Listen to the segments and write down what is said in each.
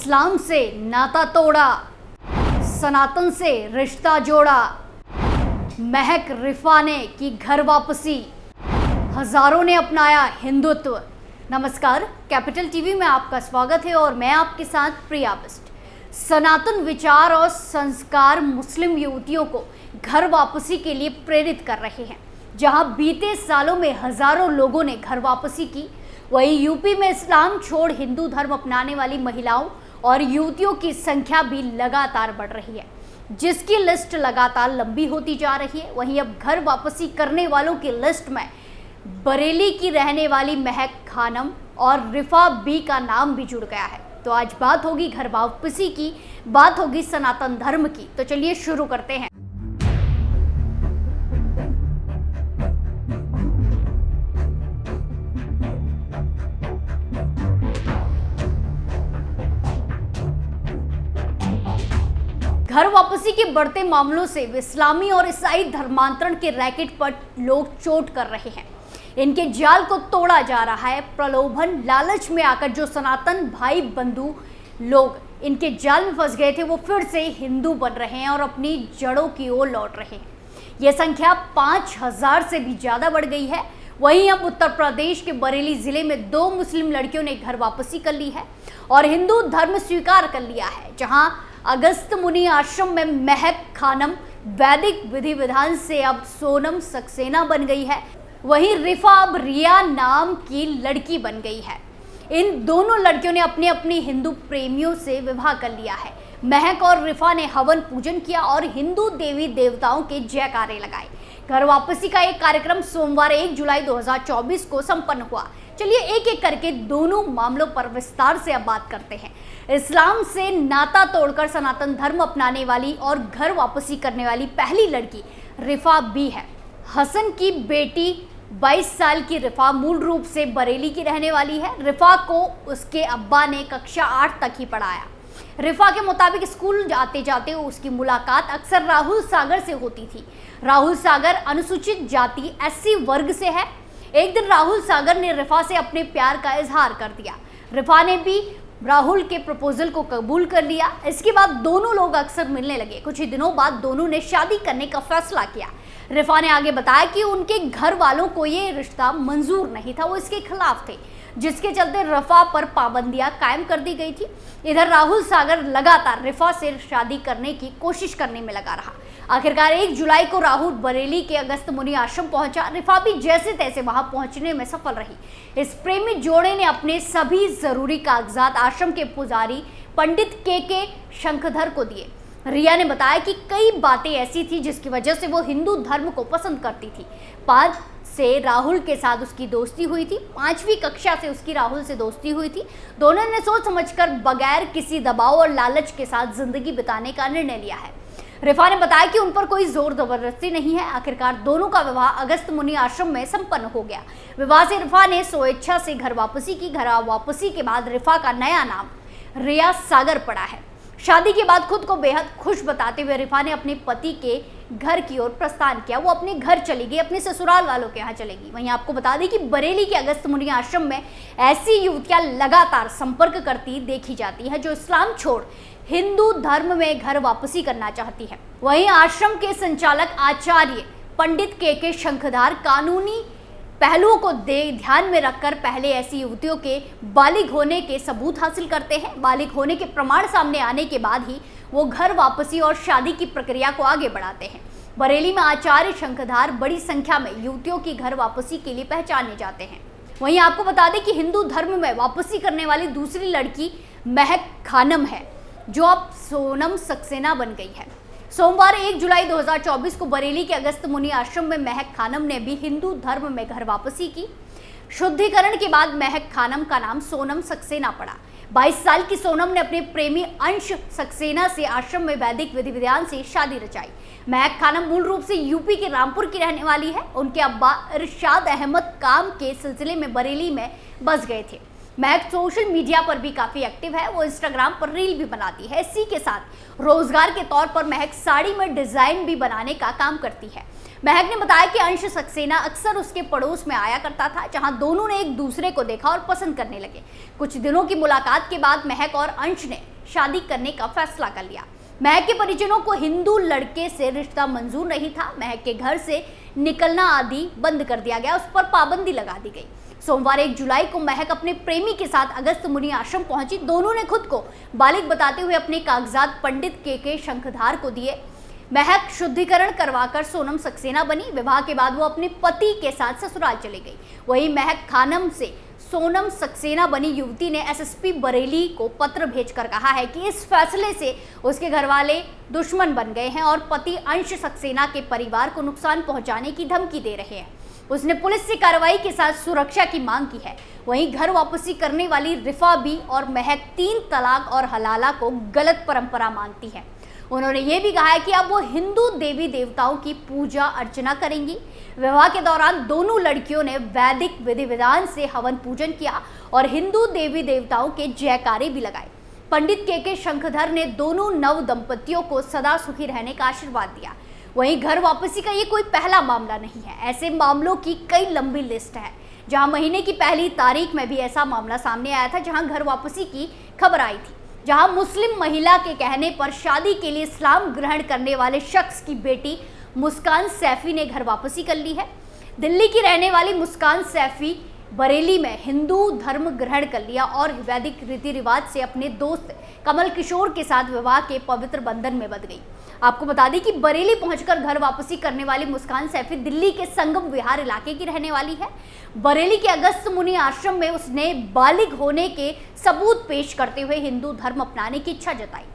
इस्लाम से नाता तोड़ा, सनातन से रिश्ता जोड़ा, महक रिफा ने की घर वापसी, हजारों ने अपनाया हिंदुत्व। नमस्कार, कैपिटल टीवी में आपका स्वागत है और मैं आपके साथ प्रिया बिस्ट। सनातन विचार और संस्कार मुस्लिम युवतियों को घर वापसी के लिए प्रेरित कर रहे हैं। जहां बीते सालों में हजारों लोगों ने घर वापसी की, वहीं यूपी में इस्लाम छोड़ हिंदू धर्म अपनाने वाली महिलाओं और युवतियों की संख्या भी लगातार बढ़ रही है, जिसकी लिस्ट लगातार लंबी होती जा रही है। वहीं अब घर वापसी करने वालों की लिस्ट में बरेली की रहने वाली महक खानम और रिफा बी का नाम भी जुड़ गया है। तो आज बात होगी घर वापसी की, बात होगी सनातन धर्म की। तो चलिए शुरू करते हैं। घर वापसी के बढ़ते मामलों से इस्लामी और ईसाई धर्मांतरण के रैकेट पर लोग चोट कर रहे हैं। इनके जाल को तोड़ा जा रहा है। प्रलोभन लालच में आकर जो सनातन भाई बंधु लोग इनके जाल में फंस गए थे, वो फिर से हिंदू बन रहे हैं और अपनी जड़ों की ओर लौट रहे हैं। यह संख्या 5000 से भी ज्यादा बढ़ गई है। वहीं अब उत्तर प्रदेश के बरेली जिले में 2 मुस्लिम लड़कियों ने घर वापसी कर ली है और हिंदू धर्म स्वीकार कर लिया है। जहां अगस्त मुनि आश्रम में महक खानम वैदिक विधि विधान से अब सोनम सक्सेना बन गई है। वहीं रिफा अब रिया नाम की लड़की बन गई है। इन दोनों लड़कियों ने अपने अपने हिंदू प्रेमियों से विवाह कर लिया है। महक और रिफा ने हवन पूजन किया और हिंदू देवी देवताओं के जयकारे लगाए। घर वापसी का एक कार्यक्रम सोमवार 1 जुलाई 2024 को संपन्न हुआ। चलिए एक एक करके दोनों मामलों पर विस्तार से अब बात करते हैं। इस्लाम से नाता तोड़कर सनातन धर्म अपनाने वाली और घर वापसी करने वाली पहली लड़की रिफा बी है। हसन की बेटी 22 साल की रिफा मूल रूप से बरेली की रहने वाली है। रिफा को उसके अब्बा ने कक्षा 8 तक ही पढ़ाया। रिफा के मुताबिक स्कूल जाते जाते उसकी मुलाकात अक्सर राहुल सागर से होती थी। राहुल सागर अनुसूचित जाति SC वर्ग से है। एक दिन राहुल सागर ने रिफा से अपने प्यार का इजहार कर दिया। रिफा ने भी राहुल के प्रपोजल को कबूल कर लिया। इसके बाद दोनों लोग अक्सर मिलने लगे। कुछ ही दिनों बाद दोनों ने शादी करने का फैसला किया। रिफा ने आगे बताया कि उनके घर वालों को ये रिश्ता मंजूर नहीं था, वो इसके खिलाफ थे, जिसके चलते रिफा पर पाबंदियां कायम कर दी गई थी। इधर राहुल सागर लगातार रिफा से शादी करने की कोशिश करने में लगा रहा। आखिरकार 1 जुलाई को राहुल बरेली के अगस्त मुनि आश्रम पहुंचा। रिफा भी जैसे तैसे वहां पहुंचने में सफल रही। इस प्रेमी जोड़े ने अपने सभी जरूरी कागजात आश्रम के पुजारी पंडित के शंखधर को दिए। रिया ने बताया कि कई बातें ऐसी थी जिसकी वजह से वो हिंदू धर्म को पसंद करती थी। 5 से राहुल के साथ उसकी दोस्ती हुई थी। 5वीं कक्षा से उसकी राहुल से दोस्ती हुई थी। दोनों ने सोच समझकर बगैर किसी दबाव और लालच के साथ जिंदगी बिताने का निर्णय लिया है। रिफा ने बताया कि उन पर कोई जोर जबरदस्ती नहीं है। आखिरकार दोनों का विवाह अगस्त मुनि आश्रम में संपन्न हो गया। विवाह से रिफा ने स्वेच्छा से घर वापसी की। घर वापसी के बाद रिफा का नया नाम रिया सागर पड़ा है। शादी के बाद खुद को बेहद खुश बताते हुए रिफा ने अपने पति के घर की ओर प्रस्थान किया। वो अपने घर चली गई, अपने ससुराल वालों के यहाँ चलेगी। वहीं आपको बता दें कि बरेली के अगस्त मुनि आश्रम में ऐसी युवतियां लगातार संपर्क करती देखी जाती हैं जो इस्लाम छोड़ हिंदू धर्म में घर वापसी करना चाहती है। वहीं आश्रम के संचालक आचार्य पंडित के शंखधार कानूनी पहलुओं को ध्यान में रखकर पहले ऐसी युवतियों के बालिग होने के सबूत हासिल करते हैं। बालिग होने के प्रमाण सामने आने के बाद ही वो घर वापसी और शादी की प्रक्रिया को आगे बढ़ाते हैं। बरेली में आचार्य शंखधार बड़ी संख्या में युवतियों की घर वापसी के लिए पहचाने जाते हैं। वहीं आपको बता दें कि हिंदू धर्म में वापसी करने वाली दूसरी लड़की महक खानम है, जो अब सोनम सक्सेना बन गई है। सोमवार 1 जुलाई 2024 को बरेली के अगस्त मुनि आश्रम में महक खानम ने भी हिंदू धर्म में घर वापसी की। शुद्धिकरण के बाद महक खानम का नाम सोनम सक्सेना पड़ा। 22 साल की सोनम ने अपने प्रेमी अंश सक्सेना से आश्रम में वैदिक विधि विधान से शादी रचाई। महक खानम मूल रूप से यूपी के रामपुर की रहने वाली है। उनके अब्बा इरशाद अहमद काम के सिलसिले में बरेली में बस गए थे। महक सोशल मीडिया पर भी काफी एक्टिव है। वो इंस्टाग्राम पर रील भी बनाती है। इसी के साथ रोजगार के तौर पर महक साड़ी में डिजाइन भी बनाने का काम करती है। महक ने बताया कि अंश सक्सेना अक्सर उसके पड़ोस में आया करता था, जहां दोनों ने एक दूसरे को देखा और पसंद करने लगे। कुछ दिनों की मुलाकात के बाद महक और अंश ने शादी करने का फैसला कर लिया। महक के परिजनों को हिंदू लड़के से रिश्ता मंजूर नहीं था। महक के घर से निकलना आदि बंद कर दिया गया, उस पर पाबंदी लगा दी गई। सोमवार 1 जुलाई को महक अपने प्रेमी के साथ अगस्त मुनि आश्रम पहुंची। दोनों ने खुद को बालिग बताते हुए अपने कागजात पंडित के शंखधार को दिए। महक शुद्धिकरण करवाकर सोनम सक्सेना बनी। विवाह के बाद वो अपने पति के साथ ससुराल चली गई। वहीं महक खानम से सोनम सक्सेना बनी युवती ने एसएसपी बरेली को पत्र भेजकर कहा है कि इस फैसले से उसके घरवाले दुश्मन बन गए हैं और पति अंश सक्सेना के परिवार को नुकसान पहुंचाने की धमकी दे रहे हैं। उसने पुलिस से कार्रवाई के साथ सुरक्षा की मांग की है। वहीं घर वापसी करने वाली रिफा बी और महक 3 तलाक और हलाला को गलत परंपरा मानती है। उन्होंने ये भी कहा है कि अब वो हिंदू देवी देवताओं की पूजा अर्चना करेंगी। विवाह के दौरान दोनों लड़कियों ने वैदिक विधि विधान से हवन पूजन किया और हिंदू देवी देवताओं के जयकारे भी लगाए। पंडित के शंखधर ने दोनों नव दंपतियों को सदा सुखी रहने का आशीर्वाद दिया। वहीं घर वापसी का ये कोई पहला मामला नहीं है। ऐसे मामलों की कई लंबी लिस्ट है, जहां महीने की पहली तारीख में भी ऐसा मामला सामने आया था, जहां घर वापसी की खबर आई थी, जहां मुस्लिम महिला के कहने पर शादी के लिए इस्लाम ग्रहण करने वाले शख्स की बेटी मुस्कान सैफी ने घर वापसी कर ली है। दिल्ली की रहने वाली मुस्कान सैफी बरेली में हिंदू धर्म ग्रहण कर लिया और वैदिक रीति रिवाज से अपने दोस्त कमल किशोर के साथ विवाह के पवित्र बंधन में बंध गई। आपको बता दें कि बरेली पहुंचकर घर वापसी करने वाली मुस्कान सैफी दिल्ली के संगम विहार इलाके की रहने वाली है। बरेली के अगस्त मुनि आश्रम में उसने बालिग होने के सबूत पेश करते हुए हिंदू धर्म अपनाने की इच्छा जताई,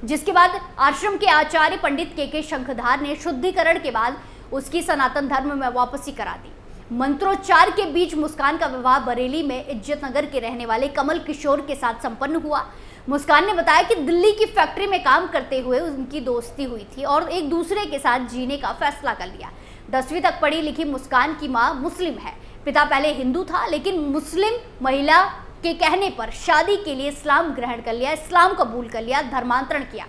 जिसके बाद आश्रम के आचार्य पंडित के शंखधार ने शुद्धिकरण के बाद उसकी सनातन धर्म में वापसी करा दी। मंत्रोच्चार के बीच मुस्कान का विवाह बरेली में इज्जत नगर के रहने वाले कमल किशोर के साथ संपन्न हुआ। मुस्कान ने बताया कि दिल्ली की फैक्ट्री में काम करते हुए उनकी दोस्ती हुई थी और एक दूसरे के साथ जीने का फैसला कर लिया। 10वीं तक पढ़ी लिखी मुस्कान की मां मुस्लिम है। पिता पहले हिंदू था, लेकिन मुस्लिम महिला के कहने पर शादी के लिए इस्लाम ग्रहण कर लिया, इस्लाम कबूल कर लिया, धर्मांतरण किया।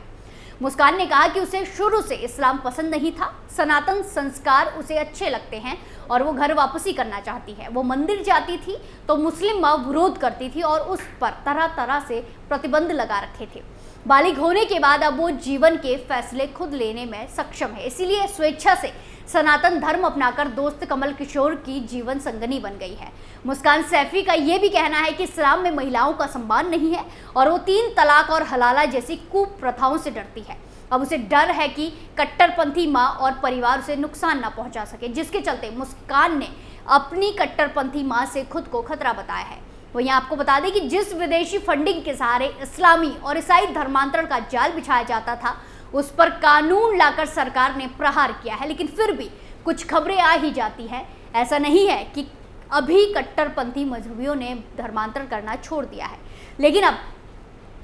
मुस्कान ने कहा कि उसे शुरू से इस्लाम पसंद नहीं था, सनातन संस्कार उसे अच्छे लगते हैं और वो घर वापसी करना चाहती है। वो मंदिर जाती थी तो मुस्लिम माँ विरोध करती थी और उस पर तरह तरह से प्रतिबंध लगा रखे थे। बालिग होने के बाद अब वो जीवन के फैसले खुद लेने में सक्षम है, इसीलिए स्वेच्छा से सनातन धर्म अपनाकर दोस्त कमल किशोर की जीवन संगनी बन गई है। मुस्कान सैफी का ये भी कहना है कि इस्लाम में महिलाओं का सम्मान नहीं है और वो 3 तलाक और हलाला जैसी कुप्रथाओं से डरती है। अब उसे डर है कि कट्टरपंथी माँ और परिवार उसे नुकसान ना पहुंचा सके, जिसके चलते मुस्कान ने अपनी कट्टरपंथी माँ से खुद को खतरा बताया है। वहीं आपको बता दें कि जिस विदेशी फंडिंग के सहारे इस्लामी और ईसाई धर्मांतरण का जाल बिछाया जाता था, उस पर कानून लाकर सरकार ने प्रहार किया है, लेकिन फिर भी कुछ खबरें आ ही जाती हैं। ऐसा नहीं है कि अभी कट्टरपंथी मजहबियों ने धर्मांतरण करना छोड़ दिया है, लेकिन अब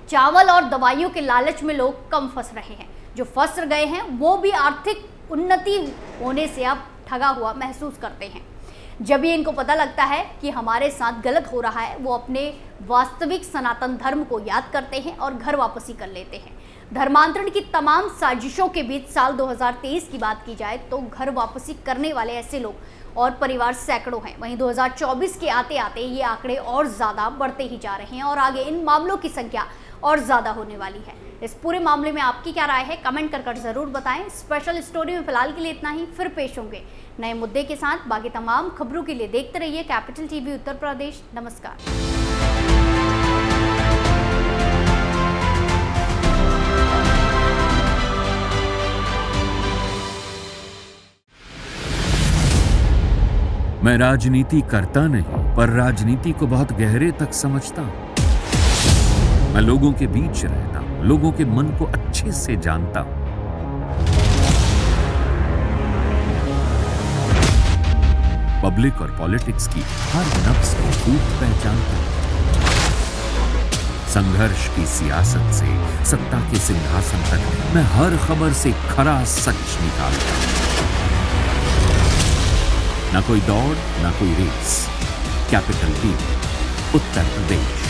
चावल और दवाइयों के लालच में लोग कम फंस रहे हैं। जो फंस गए हैं वो भी आर्थिक उन्नति होने से अब ठगा हुआ महसूस करते हैं। जब ये इनको पता लगता है कि हमारे साथ गलत हो रहा है, वो अपने वास्तविक सनातन धर्म को याद करते हैं और घर वापसी कर लेते हैं। धर्मांतरण की तमाम साजिशों के बीच साल 2023 की बात की जाए तो घर वापसी करने वाले ऐसे लोग और परिवार सैकड़ों हैं। वहीं 2024 के आते आते ये आंकड़े और ज़्यादा बढ़ते ही जा रहे हैं और आगे इन मामलों की संख्या और ज़्यादा होने वाली है। इस पूरे मामले में आपकी क्या राय है, कमेंट कर ज़रूर बताएं। स्पेशल स्टोरी में फिलहाल के लिए इतना ही, फिर पेश होंगे नए मुद्दे के साथ। बाकी तमाम खबरों के लिए देखते रहिए कैपिटल टीवी उत्तर प्रदेश। नमस्कार। मैं राजनीति करता नहीं, पर राजनीति को बहुत गहरे तक समझता हूं। मैं लोगों के बीच रहता हूं, लोगों के मन को अच्छे से जानता हूं। पब्लिक और पॉलिटिक्स की हर नब्ज को खूब पहचानता हूं। संघर्ष की सियासत से सत्ता के सिंहासन तक मैं हर खबर से खरा सच निकालता हूं। ना कोई दौड़, ना कोई race. Capital TV, Uttar Pradesh.